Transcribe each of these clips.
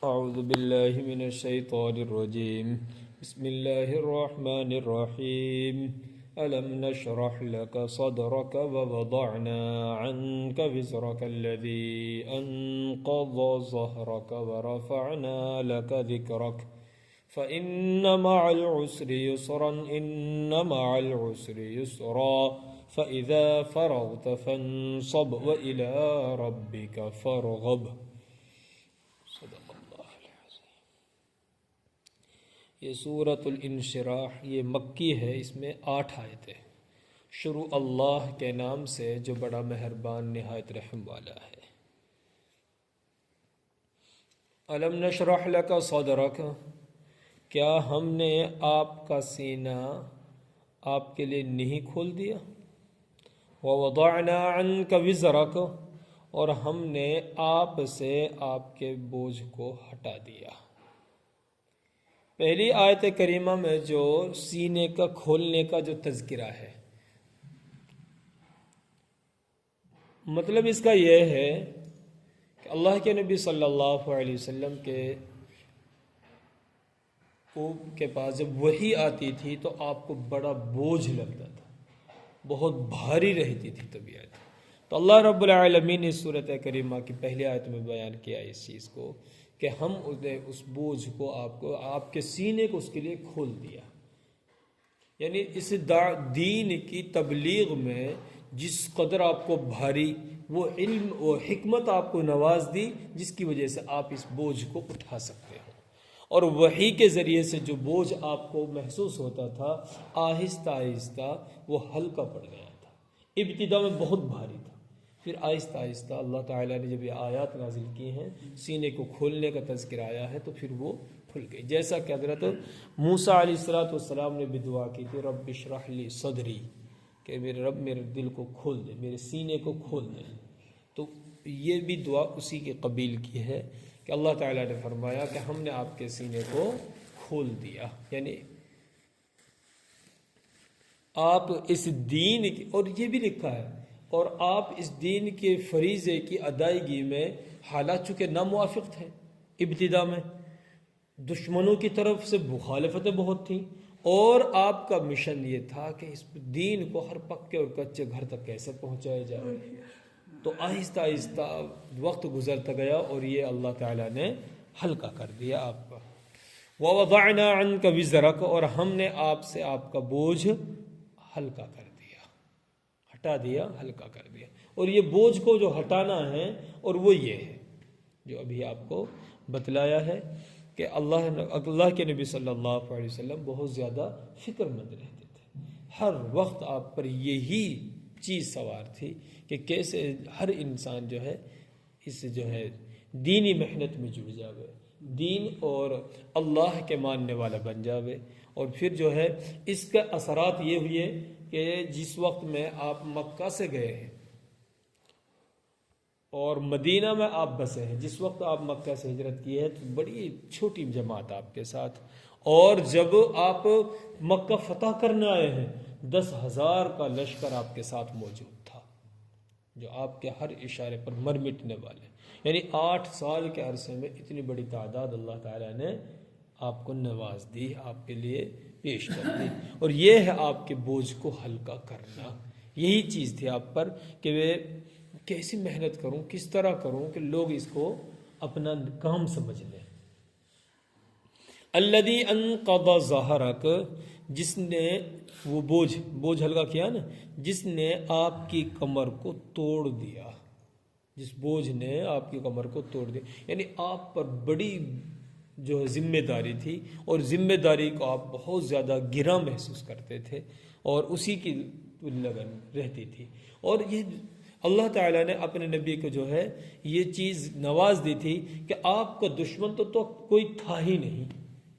أعوذ بالله من الشيطان الرجيم. بسم الله الرحمن الرحيم. ألم نشرح لك صدرك ووضعنا عنك وزرك الذي أنقض ظهرك ورفعنا لك ذكرك فإن مع العسر يسرا إن مع العسر يسرا فإذا فرغت فانصب وإلى ربك فارغب. یہ سورۃ الانشراح یہ مکی ہے، اس میں 8 آیتیں. شروع اللہ کے نام سے جو بڑا مہربان نہایت رحم والا ہے. الم نشرح لک صدرک، کیا ہم نے آپ کا سینہ آپ کے لیے نہیں کھول دیا. ووضعنا عنک وزرک، اور ہم نے آپ سے آپ کے بوجھ کو ہٹا دیا. پہلی آیت کریمہ میں جو سینے کا کھولنے کا جو تذکرہ ہے، مطلب اس کا یہ ہے کہ اللہ کے نبی صلی اللہ علیہ وسلم کے پاس جب وحی آتی تھی تو آپ کو بڑا بوجھ لگتا تھا، بہت بھاری رہتی تھی طبیعت. تو اللہ رب العالمین نے سورۃ کریمہ کی پہلی آیت میں بیان کیا اس چیز کو کہ ہم اس بوجھ کو آپ کے سینے کو اس کے لیے کھول دیا. یعنی اس دین کی تبلیغ میں جس قدر آپ کو بھاری وہ علم و حکمت آپ کو نواز دی، جس کی وجہ سے آپ اس بوجھ کو اٹھا سکتے ہو. اور وحی کے ذریعے سے جو بوجھ آپ کو محسوس ہوتا تھا، آہستہ آہستہ وہ ہلکا پڑ گیا تھا. ابتدا میں بہت بھاری تھا، پھر آہستہ آہستہ اللہ تعالیٰ نے جب یہ آیات نازل کی ہیں، سینے کو کھولنے کا تذکر آیا ہے، تو پھر وہ کھل گئی. جیسا کہ حضرت موسیٰ علیہ السلام نے بھی دعا کی تھی، رب اشرح لی صدری، کہ میرے رب میرے دل کو کھول دے، میرے سینے کو کھول دے. تو یہ بھی دعا اسی کی قبیل کی ہے کہ اللہ تعالیٰ نے فرمایا کہ ہم نے آپ کے سینے کو کھول دیا. یعنی آپ اس دین کی، اور یہ بھی لکھا ہے، اور آپ اس دین کے فریضے کی ادائیگی میں حالات چونکہ ناموافق تھے. ابتدا میں دشمنوں کی طرف سے مخالفتیں بہت تھیں، اور آپ کا مشن یہ تھا کہ اس دین کو ہر پکے اور کچے گھر تک کیسے پہنچایا جائے. تو آہستہ آہستہ وقت گزرتا گیا اور یہ اللہ تعالیٰ نے ہلکا کر دیا آپ کا. وَوَضَعْنَا عَنْكَ وِزْرَكَ، اور ہم نے آپ سے آپ کا بوجھ ہلکا کر دیا، ہٹا دیا، ہلکا کر دیا. اور یہ بوجھ کو جو ہٹانا ہے، اور وہ یہ ہے جو ابھی آپ کو بتلایا ہے کہ اللہ کے نبی صلی اللہ علیہ وسلم بہت زیادہ فکر مند رہتے تھے. ہر وقت آپ پر یہی چیز سوار تھی کہ کیسے ہر انسان جو ہے اس جو ہے دینی محنت میں جڑ جاوے، دین اور اللہ کے ماننے والا بن جاوے. اور پھر جو ہے اس کے اثرات یہ ہوئے کہ جس وقت میں آپ مکہ سے گئے ہیں اور مدینہ میں آپ بسے ہیں، جس وقت آپ مکہ سے ہجرت کی ہے تو بڑی چھوٹی جماعت آپ کے ساتھ، اور جب آپ مکہ فتح کرنے آئے ہیں 10,000 کا لشکر آپ کے ساتھ موجود تھا، جو آپ کے ہر اشارے پر مر مٹنے والے. یعنی 8 سال کے عرصے میں اتنی بڑی تعداد اللہ تعالیٰ نے آپ کو نواز دی، آپ کے لیے پیش کر دی. اور یہ ہے آپ کے بوجھ کو ہلکا کرنا. یہی چیز تھی آپ پر کہ وہ کیسی محنت کروں، کس طرح کروں کہ لوگ اس کو اپنا کام سمجھ لیں. الذی انقض ظہرک، جس نے وہ بوجھ ہلکا کیا نا، جس نے آپ کی کمر کو توڑ دیا. جس بوجھ نے آپ کی کمر کو توڑ دیا، یعنی آپ پر بڑی جو ذمہ داری تھی، اور ذمہ داری کو آپ بہت زیادہ گراں محسوس کرتے تھے، اور اسی کی لگن رہتی تھی. اور یہ اللہ تعالیٰ نے اپنے نبی کو جو ہے یہ چیز نواز دی تھی کہ آپ کا دشمن تو کوئی تھا ہی نہیں.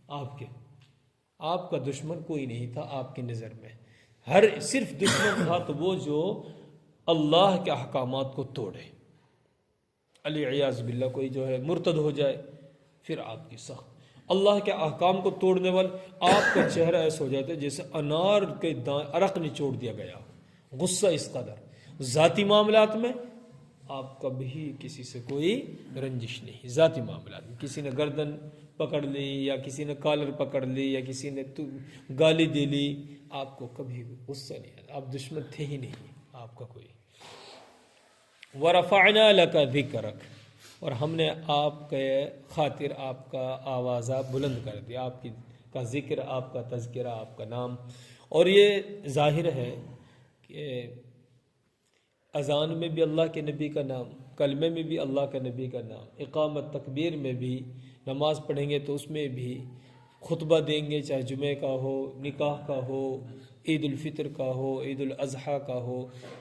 آپ کا دشمن کوئی نہیں تھا آپ کی نظر میں. صرف دشمن تھا تو وہ جو اللہ کے احکامات کو توڑے. علیہ باللہ کوئی جو ہے مرتد ہو جائے، پھر آپ کی سخت اللہ کے احکام کو توڑنے والے، آپ کا چہرہ ایسا ہو جاتا ہے جیسے انار کے عرق نچوڑ دیا گیا. غصہ اس قدر ذاتی معاملات میں آپ کبھی کسی سے کوئی رنجش نہیں، ذاتی معاملات میں کسی نے گردن پکڑ لی یا کسی نے کالر پکڑ لی یا کسی نے گالی دے لی، آپ کو کبھی غصہ نہیں آتا، آپ دشمن تھے ہی نہیں آپ کا کوئی۔ وَرَفَعْنَا لَكَ ذِكْرَكَ، اور ہم نے آپ کے خاطر آپ کا آوازہ بلند کر دیا، آپ کا ذکر، آپ کا تذکرہ، آپ کا نام۔ اور یہ ظاہر ہے کہ اذان میں بھی اللہ کے نبی کا نام، کلمے میں بھی اللہ کے نبی کا نام، اقامت تکبیر میں بھی، نماز پڑھیں گے تو اس میں بھی، خطبہ دیں گے چاہے جمعہ کا ہو، نکاح کا ہو، عید الفطر کا ہو، عید الاضحیٰ کا ہو،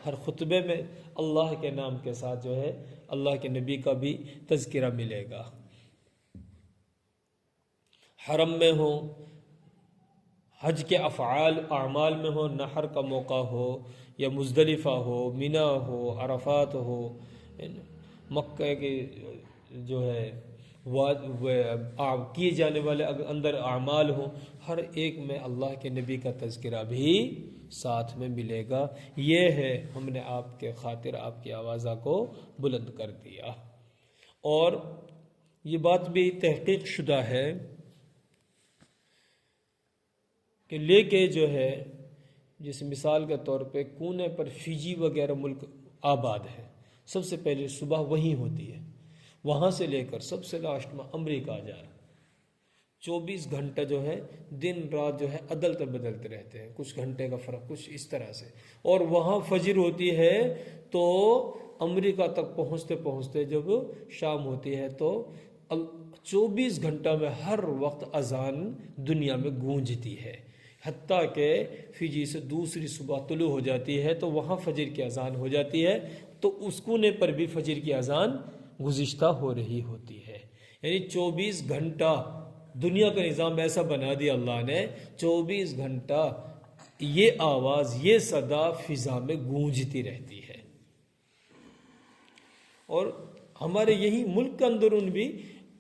ہر خطبے میں اللہ کے نام کے ساتھ جو ہے اللہ کے نبی کا بھی تذکرہ ملے گا۔ حرم میں ہو، حج کے افعال اعمال میں ہو، نحر کا موقع ہو یا مزدلفہ ہو، مینا ہو، عرفات ہو، مکہ کے جو ہے کیے جانے والے اندر اعمال ہوں، ہر ایک میں اللہ کے نبی کا تذکرہ بھی ساتھ میں ملے گا۔ یہ ہے ہم نے آپ کے خاطر آپ کی آوازہ کو بلند کر دیا۔ اور یہ بات بھی تحقیق شدہ ہے کہ لے کے جو ہے، جس مثال کے طور پہ کونے پر فجی وغیرہ ملک آباد ہے، سب سے پہلے صبح وہیں ہوتی ہے، وہاں سے لے کر سب سے لاسٹ میں امریکہ آ جائے، 24 گھنٹہ جو ہے دن رات جو ہے عدلتے بدلتے رہتے ہیں، کچھ گھنٹے کا فرق، کچھ اس طرح سے۔ اور وہاں فجر ہوتی ہے تو امریکہ تک پہنچتے پہنچتے جب شام ہوتی ہے تو 24 گھنٹہ میں ہر وقت اذان دنیا میں گونجتی ہے، حتیٰ کہ فجی سے دوسری صبح طلوع ہو جاتی ہے تو وہاں فجر کی اذان ہو جاتی ہے، تو اس کونے پر بھی فجر کی اذان گزشتہ ہو رہی ہوتی ہے۔ یعنی 24 گھنٹہ دنیا کا نظام ایسا بنا دیا اللہ نے، 24 گھنٹہ یہ آواز، یہ صدا فضا میں گونجتی رہتی ہے۔ اور ہمارے یہی ملک کے اندرون بھی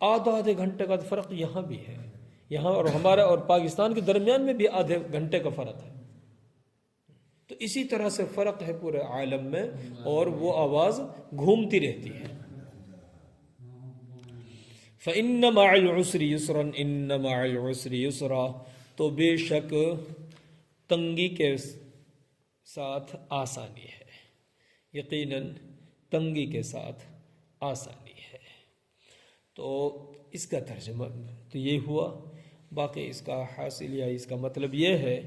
آدھے گھنٹے کا فرق یہاں بھی ہے، یہاں اور ہمارا اور پاکستان کے درمیان میں بھی آدھے گھنٹے کا فرق ہے۔ تو اسی طرح سے فرق ہے پورے عالم میں، اور وہ آواز گھومتی رہتی ہے۔ فَإِنَّ مَعَ الْعُسْرِ يُسْرًا إِنَّ مَعَ الْعُسْرِ يُسْرًا، تو بے شک تنگی کے ساتھ آسانی ہے، یقیناً تنگی کے ساتھ آسانی ہے۔ تو اس کا ترجمہ تو یہ ہوا، باقی اس کا حاصل یا اس کا مطلب یہ ہے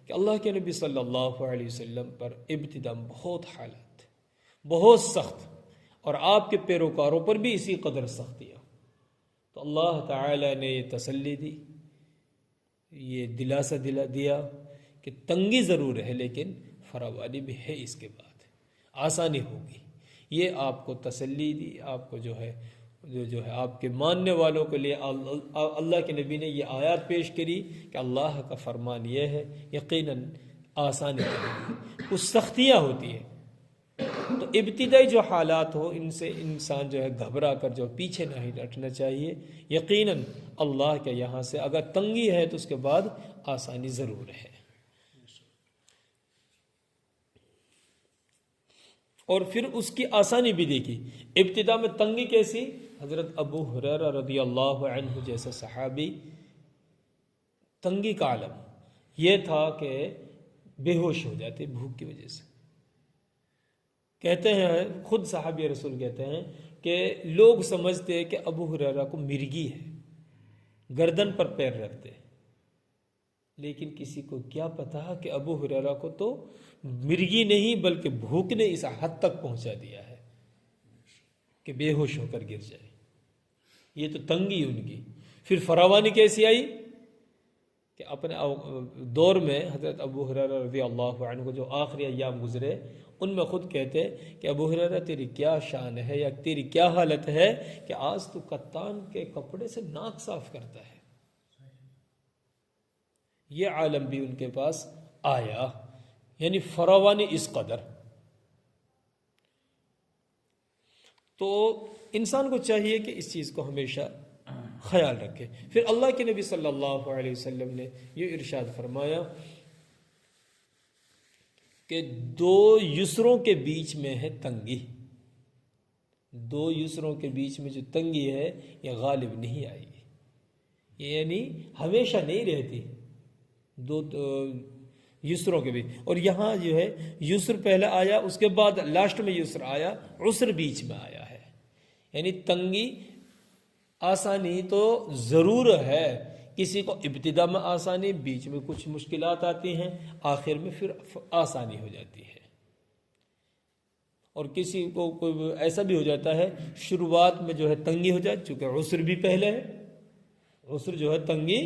کہ اللہ کے نبی صلی اللہ علیہ وسلم پر ابتدا بہت حالات، بہت سخت، اور آپ کے پیروکاروں پر بھی اسی قدر سختیاں، تو اللہ تعالی نے یہ تسلی دی، یہ دلاسا دیا کہ تنگی ضرور ہے لیکن فراوانی بھی ہے، اس کے بعد آسانی ہوگی۔ یہ آپ کو تسلی دی، آپ کو جو ہے آپ کے ماننے والوں کے لیے اللہ کے نبی نے یہ آیات پیش کری کہ اللہ کا فرمان یہ ہے، یقیناً آسانی ہوگی، کچھ سختیاں ہوتی ہیں، تو ابتدائی جو حالات ہو ان سے انسان جو ہے گھبرا کر جو پیچھے نہیں ہٹنا چاہیے۔ یقیناً اللہ کے یہاں سے اگر تنگی ہے تو اس کے بعد آسانی ضرور ہے۔ اور پھر اس کی آسانی بھی دیکھی، ابتدا میں تنگی کیسی؟ حضرت ابو ہریرہ رضی اللہ عنہ جیسا صحابی، تنگی کا عالم یہ تھا کہ بے ہوش ہو جاتے بھوک کی وجہ سے۔ کہتے ہیں خود صحابی رسول کہتے ہیں کہ لوگ سمجھتے کہ ابو ہریرہ کو مرگی ہے، گردن پر پیر رکھتے، لیکن کسی کو کیا پتا کہ ابو ہریرہ کو تو مرگی نہیں بلکہ بھوک نے اس حد تک پہنچا دیا ہے کہ بے ہوش ہو کر گر جائے۔ یہ تو تنگی ان کی۔ پھر فراوانی کیسی آئی کہ اپنے دور میں حضرت ابو ہریرہ رضی اللہ عنہ کو جو آخری ایام گزرے ان میں خود کہتے کہ ابو ہریرہ تیری کیا شان ہے یا تیری کیا حالت ہے کہ آج تو کتان کے کپڑے سے ناک صاف کرتا ہے۔ یہ عالم بھی ان کے پاس آیا، یعنی فراوانی اس قدر۔ تو انسان کو چاہیے کہ اس چیز کو ہمیشہ خیال رکھے۔ پھر اللہ کے نبی صلی اللہ علیہ وسلم نے یہ ارشاد فرمایا کہ دو یسروں کے بیچ میں ہے تنگی، دو یسروں کے بیچ میں جو تنگی ہے یہ غالب نہیں آئے گی، یعنی ہمیشہ نہیں رہتی دو یسروں کے بیچ. اور یہاں جو ہے یسر پہلے آیا، اس کے بعد لاسٹ میں یسر آیا، عسر بیچ میں آیا ہے. یعنی تنگی آسانی تو ضرور ہے، کسی کو ابتدا میں آسانی، بیچ میں کچھ مشکلات آتی ہیں، آخر میں پھر آسانی ہو جاتی ہے. اور کسی کو کوئی ایسا بھی ہو جاتا ہے شروعات میں جو ہے تنگی ہو جائے، چونکہ عسر بھی پہلے ہے، عسر جو ہے تنگی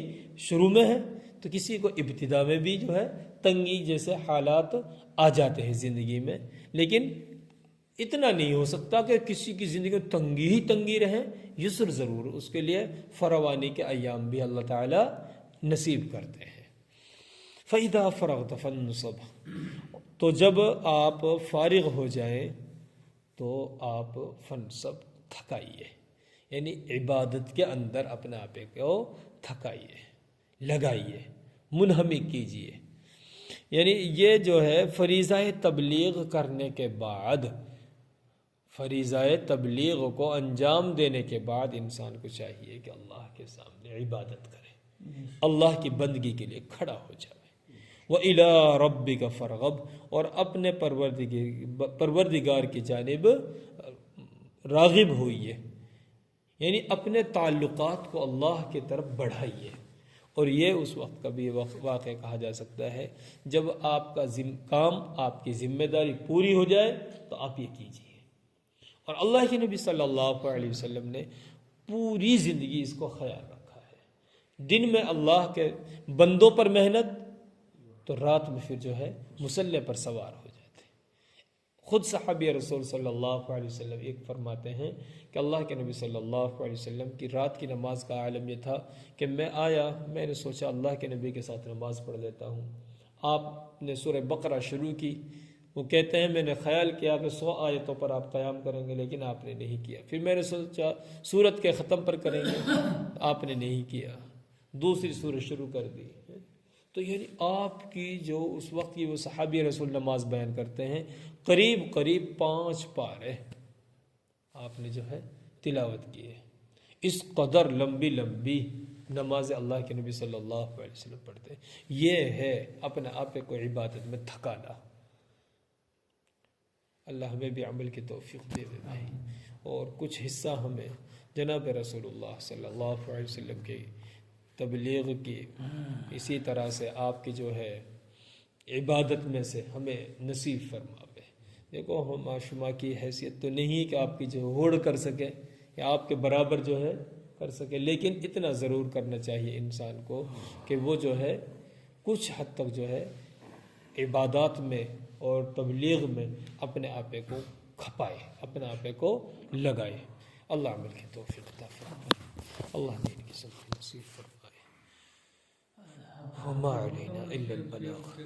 شروع میں ہے، تو کسی کو ابتدا میں بھی جو ہے تنگی جیسے حالات آ جاتے ہیں زندگی میں. لیکن اتنا نہیں ہو سکتا کہ کسی کی زندگی میں تنگی ہی تنگی رہے، یسر ضرور، اس کے لیے فراوانی کے ایام بھی اللہ تعالی نصیب کرتے ہیں. فَإِذَا فَرَغْتَ فَانْصَبْ، تو جب آپ فارغ ہو جائیں تو آپ فنصب تھکائیے، یعنی عبادت کے اندر اپنے آپ کو تھکائیے، لگائیے، منہمک کیجیے. یعنی یہ جو ہے فریضہ تبلیغ کرنے کے بعد، فریضہ تبلیغ کو انجام دینے کے بعد انسان کو چاہیے کہ اللہ کے سامنے عبادت کرے، اللہ کی بندگی کے لیے کھڑا ہو جائے. وَإِلَىٰ رَبِّكَ فَارْغَب، اور اپنے پروردگار کی جانب راغب ہوئیے، یعنی اپنے تعلقات کو اللہ کی طرف بڑھائیے. اور یہ اس وقت کا بھی واقعہ کہا جا سکتا ہے جب آپ کا کام، آپ کی ذمہ داری پوری ہو جائے تو آپ یہ کیجیے. اور اللہ کے نبی صلی اللہ علیہ وسلم نے پوری زندگی اس کو خیال رکھا ہے، دن میں اللہ کے بندوں پر محنت، تو رات میں پھر جو ہے مصلی پر سوار ہو جاتے. خود صحابی رسول صلی اللہ علیہ وسلم ایک فرماتے ہیں کہ اللہ کے نبی صلی اللہ علیہ وسلم کی رات کی نماز کا عالم یہ تھا کہ میں آیا، میں نے سوچا اللہ کے نبی کے ساتھ نماز پڑھ لیتا ہوں. آپ نے سورہ بقرہ شروع کی، وہ کہتے ہیں میں نے خیال کیا کہ 100 آیتوں پر آپ قیام کریں گے، لیکن آپ نے نہیں کیا. پھر میں نے سوچا سورت کے ختم پر کریں گے، آپ نے نہیں کیا، دوسری سورت شروع کر دی. تو یعنی آپ کی جو اس وقت کی وہ صحابی رسول نماز بیان کرتے ہیں، قریب 5 پارے آپ نے جو ہے تلاوت کی ہے. اس قدر لمبی نماز اللہ کے نبی صلی اللہ علیہ وسلم پڑھتے ہیں. یہ ہے اپنے آپ کو عبادت میں تھکانا. اللہ ہمیں بھی عمل کی توفیق دے دے بھائی، اور کچھ حصہ ہمیں جناب رسول اللہ صلی اللہ علیہ وسلم کے تبلیغ کی، اسی طرح سے آپ کی جو ہے عبادت میں سے ہمیں نصیب فرماوے. دیکھو ہم شما کی حیثیت تو نہیں کہ آپ کی جو ہوڑ کر سکے یا آپ کے برابر جو ہے کر سکے، لیکن اتنا ضرور کرنا چاہیے انسان کو کہ وہ جو ہے کچھ حد تک جو ہے عبادات میں اور تبلیغ میں اپنے آپ کو کھپائے، اپنے آپ کو لگائے. اللہ عمل کی توفیق عطا فرمائے، اللہ دین کی سب نصیب فرمائے. وما علینا الا البلاغ.